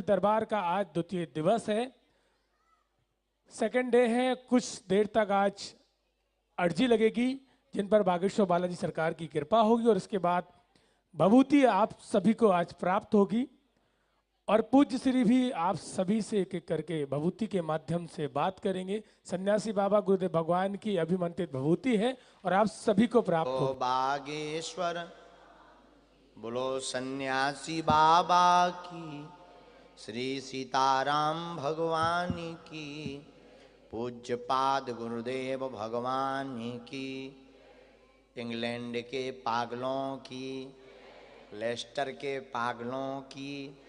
दरबार का आज द्वितीय दिवस है, सेकंड डे है। कुछ देर तक आज अर्जी लगेगी जिन पर बागेश्वर बालाजी सरकार की कृपा होगी और इसके बाद भभूति आप सभी को आज प्राप्त होगी और पूज्य श्री भी आप सभी से एक एक करके भभूति के माध्यम से बात करेंगे। सन्यासी बाबा गुरुदेव भगवान की अभिमंत्रित भभूति है और आप सभी को प्राप्त हो। बागेश्वर बोलो सन्यासी बाबा की, श्री सीताराम भगवान की, पूज्य पाद गुरुदेव भगवान की, इंग्लैंड के पागलों की, लेस्टर के पागलों की,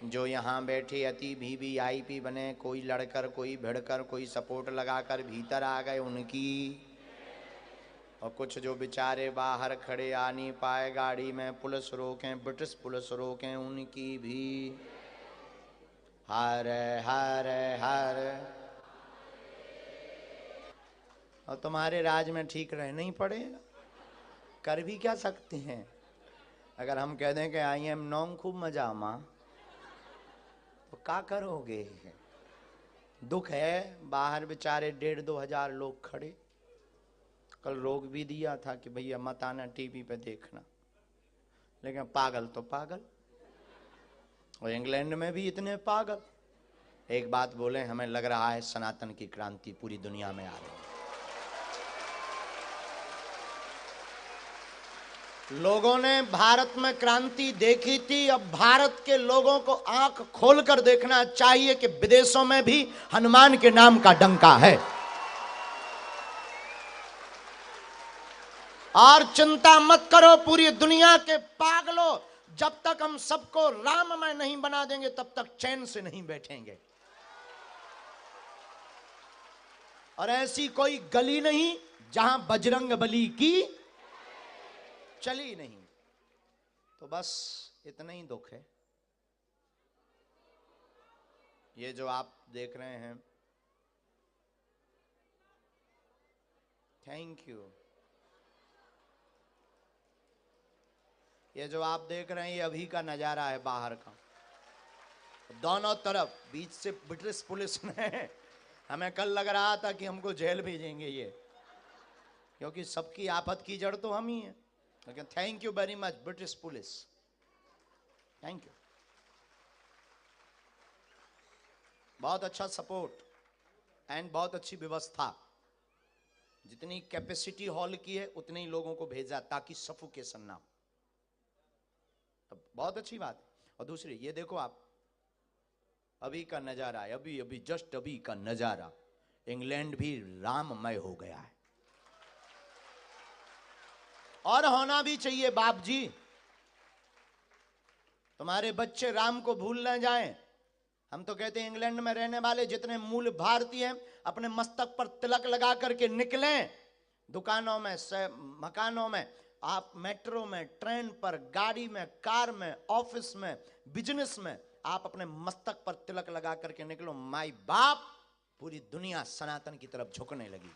जो यहाँ बैठे अति वीवीआईपी बने, कोई लड़कर कोई भिड़कर कोई सपोर्ट लगाकर भीतर आ गए उनकी, और कुछ जो बेचारे बाहर खड़े आ नहीं पाए, गाड़ी में पुलिस रोकें, ब्रिटिश पुलिस रोकें, उनकी भी हर हर हर। और तुम्हारे राज में ठीक रहना ही पड़ेगा, कर भी क्या सकते हैं। अगर हम कह दें कि आई एम नॉन्ग खूब मजा माँ, तो क्या करोगे। दुख है, बाहर बेचारे 1,500-2 हजार लोग खड़े। कल रोक भी दिया था कि भैया मत आना टीवी पे देखना, लेकिन पागल तो पागल, और इंग्लैंड में भी इतने पागल। एक बात बोले, हमें लग रहा है सनातन की क्रांति पूरी दुनिया में आ रही है। लोगों ने भारत में क्रांति देखी थी, अब भारत के लोगों को आंख खोलकर देखना चाहिए कि विदेशों में भी हनुमान के नाम का डंका है। और चिंता मत करो पूरी दुनिया के पागलों, जब तक हम सबको राममय नहीं बना देंगे तब तक चैन से नहीं बैठेंगे। और ऐसी कोई गली नहीं जहां बजरंग बली की चली नहीं। तो बस इतना ही दुख है। ये जो आप देख रहे हैं, थैंक यू, ये जो आप देख रहे हैं ये अभी का नजारा है बाहर का। दोनों तरफ बीच से ब्रिटिश पुलिस ने, हमें कल लग रहा था कि हमको जेल भेजेंगे ये, क्योंकि सबकी आफत की जड़ तो हम ही हैं। लेकिन thank you very much British police, thank you, बहुत अच्छा सपोर्ट एंड बहुत अच्छी व्यवस्था। जितनी कैपेसिटी हॉल की है उतने ही लोगों को भेजा ताकि सफोकेशन ना हो। बहुत अच्छी बात है। और दूसरी ये देखो आप, अभी का नजारा है, अभी अभी जस्ट अभी का नजारा, इंग्लैंड भी राममय हो गया है। और होना भी चाहिए बाप जी, तुम्हारे बच्चे राम को भूल न जाएं। हम तो कहते हैं इंग्लैंड में रहने वाले जितने मूल भारतीय हैं अपने मस्तक पर तिलक लगा करके निकलें। दुकानों में, मकानों में, आप मेट्रो में, ट्रेन पर, गाड़ी में, कार में, ऑफिस में, बिजनेस में, आप अपने मस्तक पर तिलक लगा करके निकलो। माई बाप, पूरी दुनिया सनातन की तरफ झुकने लगी।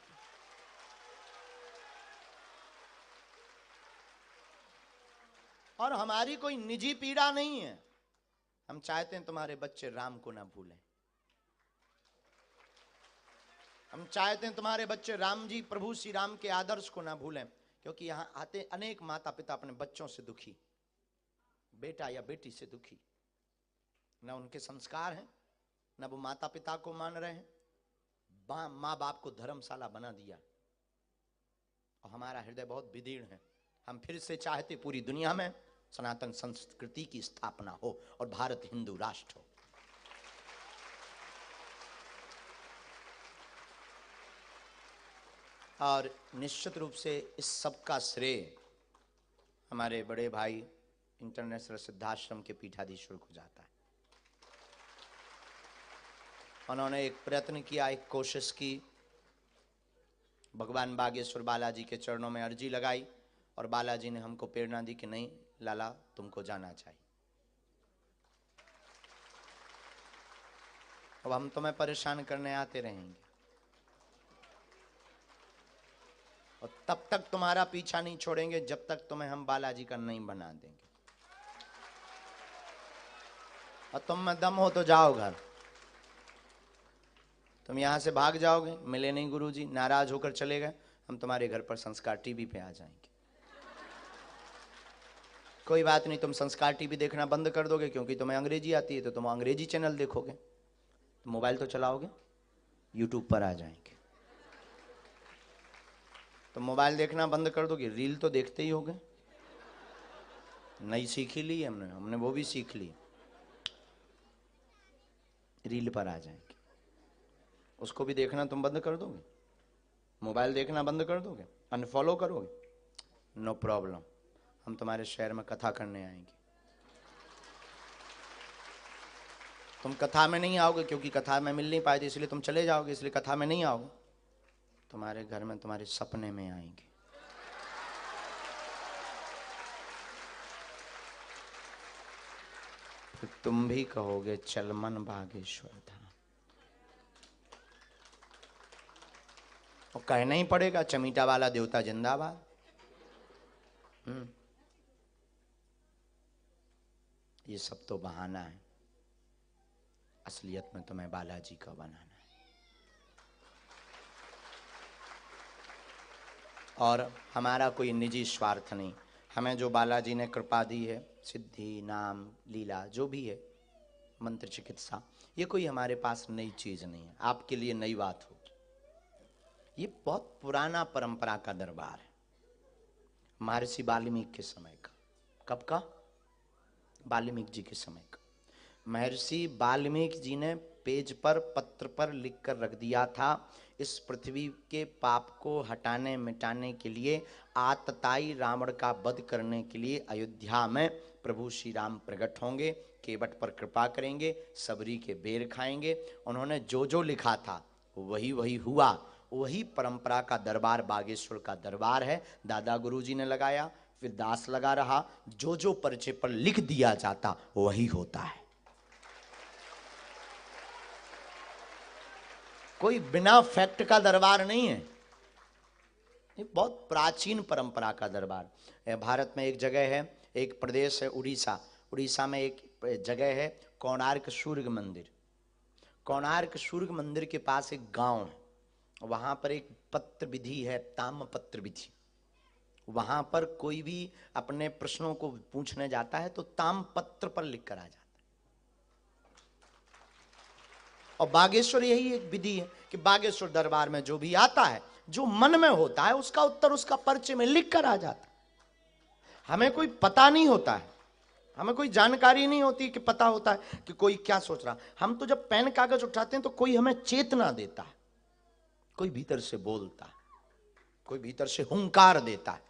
और हमारी कोई निजी पीड़ा नहीं है, हम चाहते हैं तुम्हारे बच्चे राम को ना भूलें। हम चाहते हैं तुम्हारे बच्चे राम जी, प्रभु श्री राम के आदर्श को ना भूलें, क्योंकि यहां आते अनेक माता पिता अपने बच्चों से दुखी, बेटा या बेटी से दुखी, ना उनके संस्कार हैं, ना वो माता पिता को मान रहे हैं, माँ बाप को धर्मशाला बना दिया। और हमारा हृदय बहुत विदीर्ण है। हम फिर से चाहते पूरी दुनिया में सनातन संस्कृति की स्थापना हो और भारत हिंदू राष्ट्र हो। और निश्चित रूप से इस सब का श्रेय हमारे बड़े भाई इंटरनेशनल सिद्धाश्रम के पीठाधीश्वर को जाता है। उन्होंने एक प्रयत्न किया, एक कोशिश की, भगवान बागेश्वर बालाजी के चरणों में अर्जी लगाई और बालाजी ने हमको प्रेरणा दी कि नहीं लाला, तुमको जाना चाहिए। अब हम तुम्हें परेशान करने आते रहेंगे और तब तक तुम्हारा पीछा नहीं छोड़ेंगे जब तक तुम्हें हम बालाजी का नहीं बना देंगे। और तुम में दम हो तो जाओ घर। तुम यहां से भाग जाओगे, मिले नहीं गुरुजी, नाराज होकर चले गए, हम तुम्हारे घर पर संस्कार टीवी पे आ जाएंगे। कोई बात नहीं, तुम संस्कार टीवी देखना बंद कर दोगे क्योंकि तुम्हें अंग्रेजी आती है, तो तुम अंग्रेजी चैनल देखोगे। तो मोबाइल तो चलाओगे, यूट्यूब पर आ जाएंगे। तो मोबाइल देखना बंद कर दोगे, रील तो देखते ही होगे। नई सीखी ली हमने वो भी सीख ली, रील पर आ जाएंगे। उसको भी देखना तुम बंद कर दोगे, मोबाइल देखना बंद कर दोगे, अनफॉलो करोगे, नो प्रॉब्लम, हम तुम्हारे शहर में कथा करने आएंगे। तुम कथा में नहीं आओगे क्योंकि कथा में मिल नहीं पाए थे, इसलिए तुम चले जाओगे, इसलिए कथा में नहीं आओगे। तुम्हारे घर में तुम्हारे सपने में आएंगे। फिर तुम भी कहोगे चल मन बागेश्वर धाम। और कहना ही पड़ेगा, चमीटा वाला देवता जिंदाबाद। ये सब तो बहाना है, असलियत में तुम्हें बालाजी का बनाना है। और हमारा कोई निजी स्वार्थ नहीं, हमें जो बालाजी ने कृपा दी है, सिद्धि, नाम, लीला, जो भी है, मंत्र, चिकित्सा, ये कोई हमारे पास नई चीज नहीं है। आपके लिए नई बात होगी। ये बहुत पुराना परंपरा का दरबार है, महर्षि वाल्मीकि के समय का। कब का? वाल्मीकि जी के समय का। महर्षि वाल्मीकि जी ने पेज पर, पत्र पर लिख कर रख दिया था, इस पृथ्वी के पाप को हटाने मिटाने के लिए, आतताई रावण का वध करने के लिए अयोध्या में प्रभु श्री राम प्रकट होंगे, केवट पर कृपा करेंगे, सबरी के बेर खाएंगे। उन्होंने जो जो लिखा था वही वही हुआ। वही परंपरा का दरबार बागेश्वर का दरबार है। दादा गुरुजी ने लगाया, फिर दास लगा रहा, जो जो पर्चे पर लिख दिया जाता वही होता है। कोई बिना फैक्ट का दरबार नहीं है, ये बहुत प्राचीन परंपरा का दरबार। भारत में एक जगह है, एक प्रदेश है उड़ीसा, उड़ीसा में एक जगह है कोणार्क सूर्य मंदिर। कोणार्क सूर्य मंदिर के पास एक गांव है, वहां पर एक पत्र विधि है, ताम पत्र विधि। वहां पर कोई भी अपने प्रश्नों को पूछने जाता है तो ताम पत्र पर लिख कर आ जाता है। और बागेश्वर यही एक विधि है कि बागेश्वर दरबार में जो भी आता है, जो मन में होता है, उसका उत्तर उसका पर्चे में लिख कर आ जाता है। हमें कोई पता नहीं होता है, हमें कोई जानकारी नहीं होती कि पता होता है कि कोई क्या सोच रहा। हम तो जब पेन कागज उठाते हैं तो कोई हमें चेतना देता है, कोई भीतर से बोलता है, कोई भीतर से हुंकार देता है,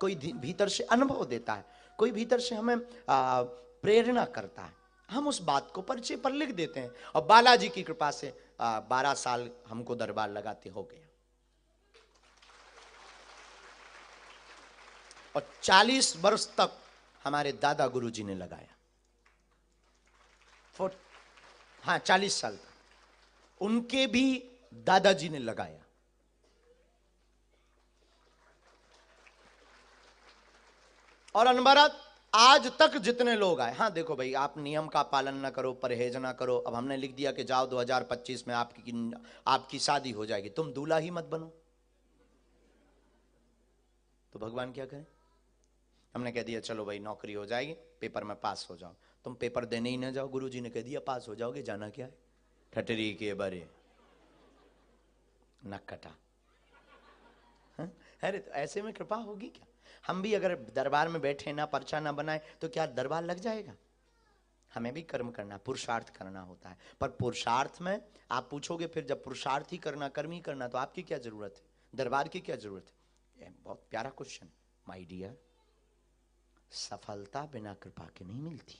कोई भीतर से अनुभव देता है, कोई भीतर से हमें प्रेरणा करता है। हम उस बात को पर्चे पर लिख देते हैं। और बालाजी की कृपा से 12 साल हमको दरबार लगाते हो गया, और 40 वर्ष तक हमारे दादा गुरुजी ने लगाया। हाँ, 40 साल तक उनके भी दादाजी ने लगाया। और अनवरत आज तक जितने लोग आए, हाँ देखो भाई, आप नियम का पालन ना करो, परहेज ना करो। अब हमने लिख दिया कि जाओ 2025 में आपकी शादी हो जाएगी, तुम दूल्हा ही मत बनो, तो भगवान क्या करे? हमने कह दिया चलो भाई नौकरी हो जाएगी, पेपर में पास हो जाओ, तुम पेपर देने ही ना जाओ, गुरुजी ने कह दिया पास हो जाओगे, जाना क्या है, ठटरी के बरे नक कटा। अरे तो ऐसे में कृपा होगी क्या? हम भी अगर दरबार में बैठे ना, पर्चा ना बनाए, तो क्या दरबार लग जाएगा? हमें भी कर्म करना, पुरुषार्थ करना होता है। पर पुरुषार्थ में आप पूछोगे फिर जब पुरुषार्थ ही करना, कर्म ही करना, तो आपकी क्या जरूरत है, दरबार की क्या जरूरत है? ये बहुत प्यारा क्वेश्चन। माय डियर, सफलता बिना कृपा के नहीं मिलती।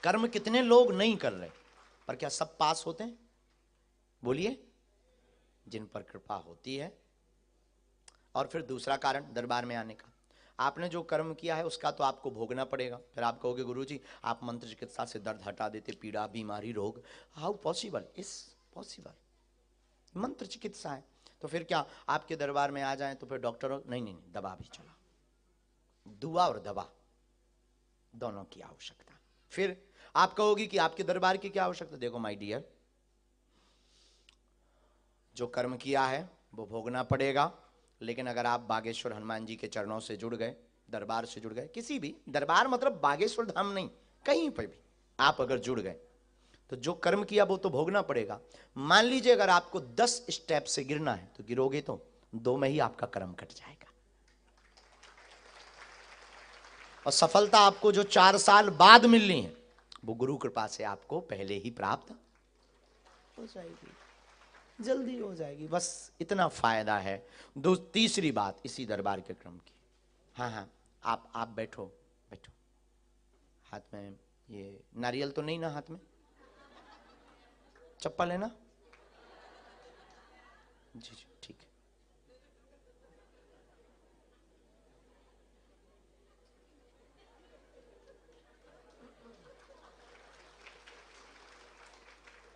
कर्म कितने लोग नहीं कर रहे, पर क्या सब पास होते हैं? बोलिए, जिन पर कृपा होती है। और फिर दूसरा कारण दरबार में आने का, आपने जो कर्म किया है उसका तो आपको भोगना पड़ेगा। फिर आप कहोगे गुरुजी आप मंत्र चिकित्सा से दर्द हटा देते, पीड़ा, बीमारी, रोग, हाउ पॉसिबल? इज पॉसिबल, मंत्र चिकित्सा है। तो फिर क्या आपके दरबार में आ जाए तो फिर डॉक्टर नहीं नहीं नहीं, दवा भी चला, दुआ और दवा, दोनों की आवश्यकता। फिर आप कहोगी कि आपके दरबार की क्या आवश्यकता? देखो माय डियर, जो कर्म किया है वो भोगना पड़ेगा, लेकिन अगर आप बागेश्वर हनुमान जी के चरणों से जुड़ गए, दरबार से जुड़ गए, किसी भी दरबार मतलब बागेश्वर धाम नहीं, कहीं पर भी आप अगर जुड़ गए तो जो कर्म किया वो तो भोगना पड़ेगा। मान लीजिए अगर आपको 10 स्टेप से गिरना है तो गिरोगे तो 2 में ही आपका कर्म कट जाएगा, और सफलता आपको जो 4 साल बाद मिलनी है वो गुरु कृपा से आपको पहले ही प्राप्त हो जाएगी, जल्दी हो जाएगी। बस इतना फायदा है। तीसरी बात इसी दरबार के क्रम की। हाँ हाँ, आप बैठो बैठो। हाथ में ये नारियल तो नहीं ना? हाथ में चप्पल है ना? जी जी ठीक है।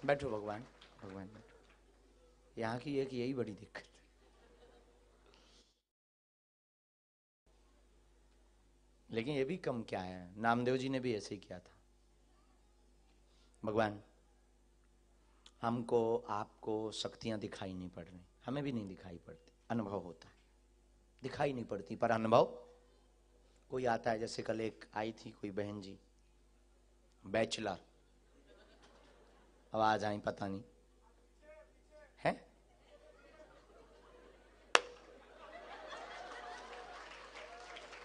बैठो भगवान, भगवान बैठो। यहाँ की एक यही बड़ी दिक्कत है। लेकिन ये भी कम क्या है, नामदेव जी ने भी ऐसे ही किया था। भगवान, हमको आपको शक्तियां दिखाई नहीं पड़ रही, हमें भी नहीं दिखाई पड़ती, अनुभव होता है, दिखाई नहीं पड़ती पर अनुभव कोई आता है। जैसे कल एक आई थी कोई बहन जी, बैचलर, आवाज आई पता नहीं है।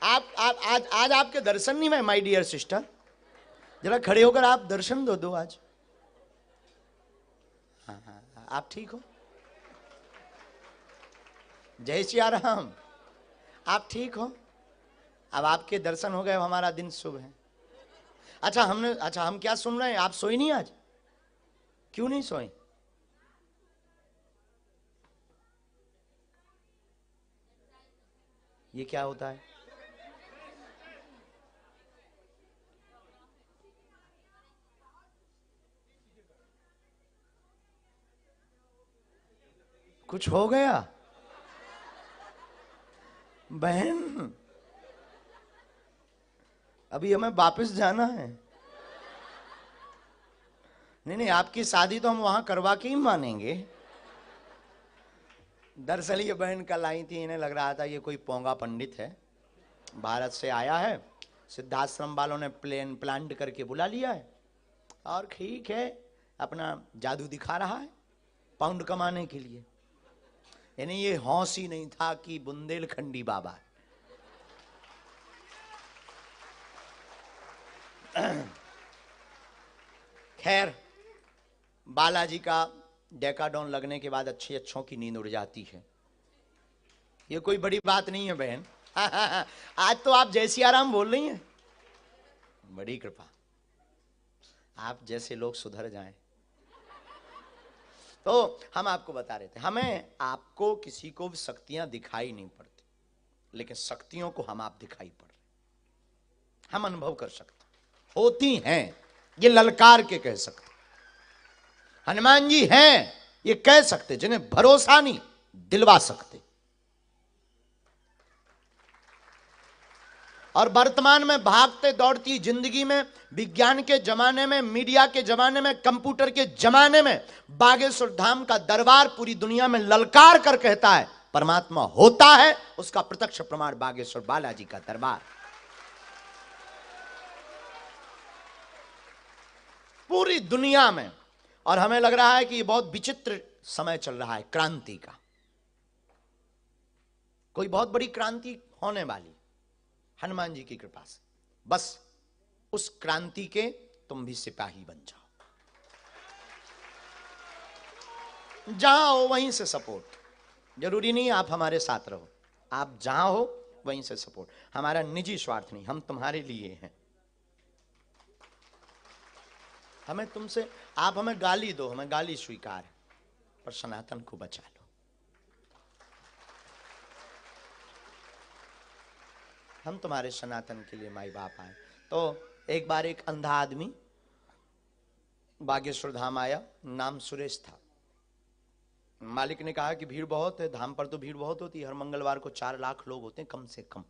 आप आज आपके दर्शन नहीं हुए माय डियर सिस्टर, जरा खड़े होकर आप दर्शन दो आज। हाँ हाँ, आप ठीक हो? जय सिया राम, आप ठीक हो? अब आपके दर्शन हो गए, हमारा दिन शुभ है। अच्छा हम क्या सुन रहे हैं? आप सोई नहीं आज? क्यों नहीं सोई? ये क्या होता है? कुछ हो गया बहन? अभी हमें वापस जाना है। नहीं नहीं, आपकी शादी तो हम वहां करवा के ही मानेंगे। दरअसल ये बहन कल आई थी, इन्हें लग रहा था ये कोई पोंगा पंडित है, भारत से आया है, सिद्धाश्रम वालों ने प्लांट करके बुला लिया है, और ठीक है अपना जादू दिखा रहा है पाउंड कमाने के लिए। यानी ये होश ही नहीं था कि बुंदेलखंडी बाबा है। खैर, बालाजी का डेकाडोन लगने के बाद अच्छों की नींद उड़ जाती है, ये कोई बड़ी बात नहीं है बहन। आज तो आप जय सिया राम बोल रही हैं, बड़ी कृपा, आप जैसे लोग सुधर जाएं। तो हम आपको बता रहे थे, हमें आपको किसी को भी शक्तियां दिखाई नहीं पड़ती, लेकिन शक्तियों को हम आप दिखाई पड़ रहे, हम अनुभव कर सकते, होती हैं, ये ललकार के कह सकते। हनुमान जी हैं ये कह सकते, जिन्हें भरोसा नहीं दिलवा सकते। और वर्तमान में भागते दौड़ती जिंदगी में, विज्ञान के जमाने में, मीडिया के जमाने में, कंप्यूटर के जमाने में, बागेश्वर धाम का दरबार पूरी दुनिया में ललकार कर कहता है परमात्मा होता है। उसका प्रत्यक्ष प्रमाण बागेश्वर बालाजी का दरबार। पूरी दुनिया में। और हमें लग रहा है कि ये बहुत विचित्र समय चल रहा है, क्रांति का, कोई बहुत बड़ी क्रांति होने वाली हनुमान जी की कृपा से। बस उस क्रांति के तुम भी सिपाही बन जाओ, जहां हो वहीं से सपोर्ट। जरूरी नहीं आप हमारे साथ रहो, आप जहां हो वहीं से सपोर्ट। हमारा निजी स्वार्थ नहीं, हम तुम्हारे लिए हैं। हमें तुमसे, आप हमें गाली दो, हमें गाली स्वीकार है, पर सनातन को बचा लो। हम तुम्हारे सनातन के लिए माई बाप आए। तो एक बार एक अंधा आदमी बागेश्वर धाम आया, नाम सुरेश था। मालिक ने कहा कि भीड़ बहुत है, धाम पर तो भीड़ बहुत होती है, हर मंगलवार को 4 लाख लोग होते हैं कम से कम।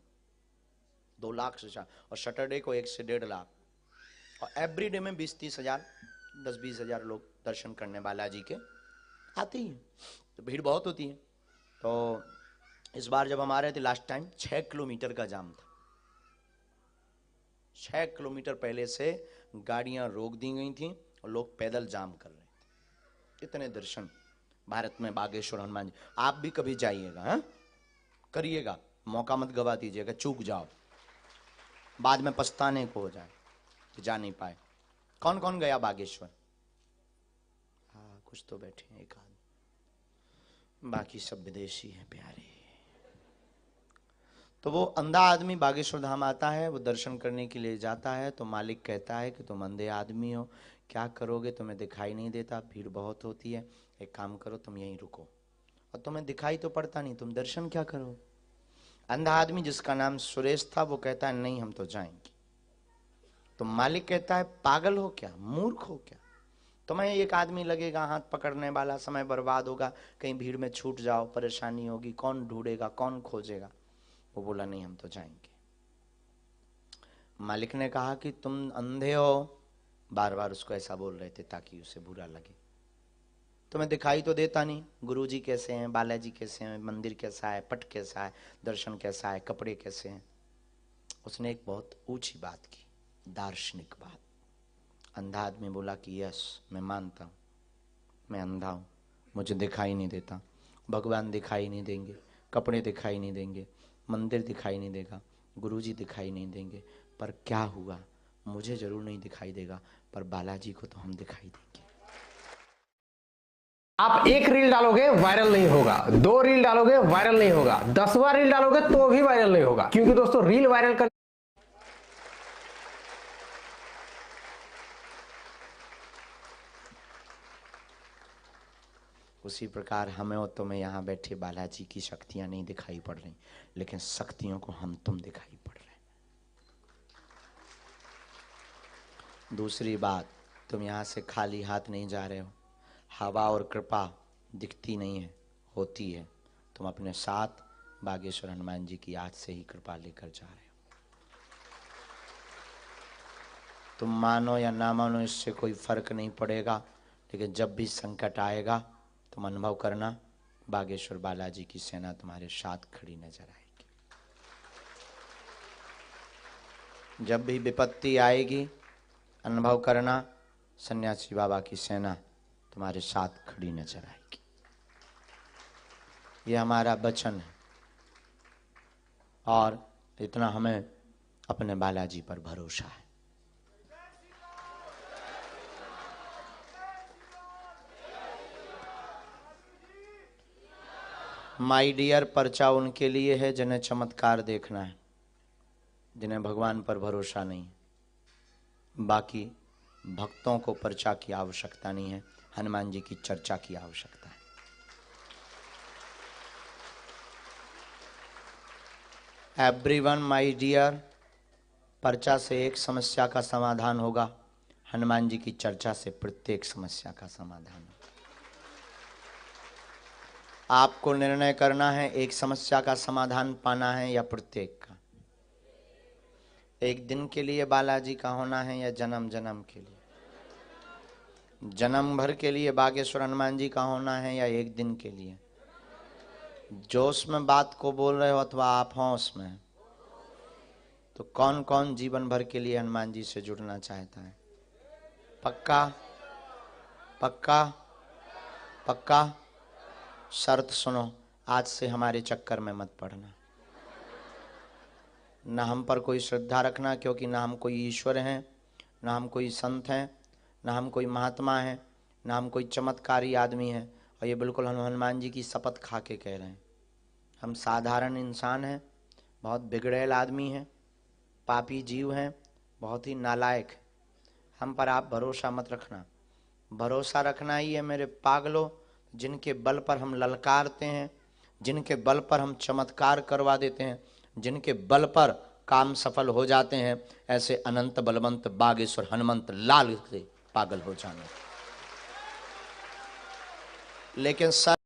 2 लाख से ज्यादा, और सैटरडे को 1 से 1.5 लाख, और एवरी डे में 20-30 हजार, 10-20 हजार लोग दर्शन करने बालाजी के आते ही हैं, तो भीड़ बहुत होती है। तो इस बार जब हम आ रहे थे लास्ट टाइम, 6 किलोमीटर का जाम था। 6 किलोमीटर पहले से गाड़ियां रोक दी गई थी और लोग पैदल जाम कर रहे थे। इतने दर्शन भारत में बागेश्वर हनुमान जी। आप भी कभी जाइएगा, हाँ करिएगा, मौका मत गवा दीजिएगा, चूक जाओ बाद में पछताने को हो जाए कि जा नहीं पाए। कौन कौन गया बागेश्वर? हाँ कुछ तो बैठे हैं, एक आदमी, बाकी सब विदेशी हैं प्यारे। तो वो अंधा आदमी बागेश्वर धाम आता है, वो दर्शन करने के लिए जाता है, तो मालिक कहता है कि तुम अंधे आदमी हो, क्या करोगे, तुम्हें दिखाई नहीं देता, भीड़ बहुत होती है, एक काम करो तुम यहीं रुको, और तुम्हें दिखाई तो पड़ता नहीं, तुम दर्शन क्या करोगे? अंधा आदमी जिसका नाम सुरेश था वो कहता है नहीं हम तो जाएंगे। तो मालिक कहता है पागल हो क्या, मूर्ख हो क्या, तुम्हें एक आदमी लगेगा हाथ पकड़ने वाला, समय बर्बाद होगा, कहीं भीड़ में छूट जाओ, परेशानी होगी, कौन ढूंढेगा, कौन खोजेगा। वो बोला नहीं हम तो जाएंगे। मालिक ने कहा कि तुम अंधे हो, बार बार उसको ऐसा बोल रहे थे ताकि उसे बुरा लगे, तुम्हें दिखाई तो देता नहीं, गुरुजी कैसे हैं, बालाजी कैसे हैं, मंदिर कैसा है, पट कैसा है, दर्शन कैसा है, कपड़े कैसे हैं। उसने एक बहुत ऊंची बात की, दार्शनिक बात। अंधा आदमी बोला कि यस मैं मानता हूँ, मैं अंधा हूँ, मुझे दिखाई नहीं देता, भगवान दिखाई नहीं देंगे, कपड़े दिखाई नहीं देंगे, मंदिर दिखाई नहीं देगा, गुरुजी दिखाई नहीं देंगे, पर क्या हुआ, मुझे जरूर नहीं दिखाई देगा, पर बालाजी को तो हम दिखाई देंगे। आप एक रील डालोगे वायरल नहीं होगा, 2 रील डालोगे वायरल नहीं होगा, 10वां रील डालोगे तो भी वायरल नहीं होगा, क्योंकि दोस्तों रील वायरल कर उसी प्रकार हमें और तुम्हें यहाँ बैठे बालाजी की शक्तियां नहीं दिखाई पड़ रही, लेकिन शक्तियों को हम तुम दिखाई पड़ रहे हैं। दूसरी बात, तुम यहाँ से खाली हाथ नहीं जा रहे हो, हवा और कृपा दिखती नहीं है, होती है। तुम अपने साथ बागेश्वर हनुमान जी की आज से ही कृपा लेकर जा रहे हो। तुम मानो या ना मानो इससे कोई फर्क नहीं पड़ेगा, लेकिन जब भी संकट आएगा तुम अनुभव करना, बागेश्वर बालाजी की सेना तुम्हारे साथ खड़ी नजर आएगी। जब भी विपत्ति आएगी अनुभव करना, सन्यासी बाबा की सेना तुम्हारे साथ खड़ी नजर आएगी। ये हमारा वचन है, और इतना हमें अपने बालाजी पर भरोसा है। माय डियर, पर्चा उनके लिए है जिन्हें चमत्कार देखना है, जिन्हें भगवान पर भरोसा नहीं है। बाकी भक्तों को पर्चा की आवश्यकता नहीं है, हनुमान जी की चर्चा की आवश्यकता है। एवरीवन माय डियर, पर्चा से एक समस्या का समाधान होगा, हनुमान जी की चर्चा से प्रत्येक समस्या का समाधान होगा। आपको निर्णय करना है एक समस्या का समाधान पाना है या प्रत्येक का। एक दिन के लिए बालाजी का होना है या जन्म जन्म के लिए। जन्म भर के लिए बागेश्वर हनुमान जी का होना है या एक दिन के लिए। जोश में बात को बोल रहे हो अथवा आप होश में। तो कौन कौन जीवन भर के लिए हनुमान जी से जुड़ना चाहता है? पक्का पक्का पक्का। शर्त सुनो, आज से हमारे चक्कर में मत पड़ना, ना हम पर कोई श्रद्धा रखना, क्योंकि ना हम कोई ईश्वर हैं, ना हम कोई संत हैं, ना हम कोई महात्मा हैं, ना हम कोई चमत्कारी आदमी हैं। और ये बिल्कुल हम हनुमान जी की शपथ खा के कह रहे हैं, हम साधारण इंसान हैं, बहुत बिगड़ैल आदमी हैं, पापी जीव हैं, बहुत ही नालायक। हम पर आप भरोसा मत रखना। भरोसा रखना ही है मेरे पागलों, जिनके बल पर हम ललकारते हैं, जिनके बल पर हम चमत्कार करवा देते हैं, जिनके बल पर काम सफल हो जाते हैं, ऐसे अनंत बलवंत बागेश्वर हनुमंत लाल से पागल हो जाना। लेकिन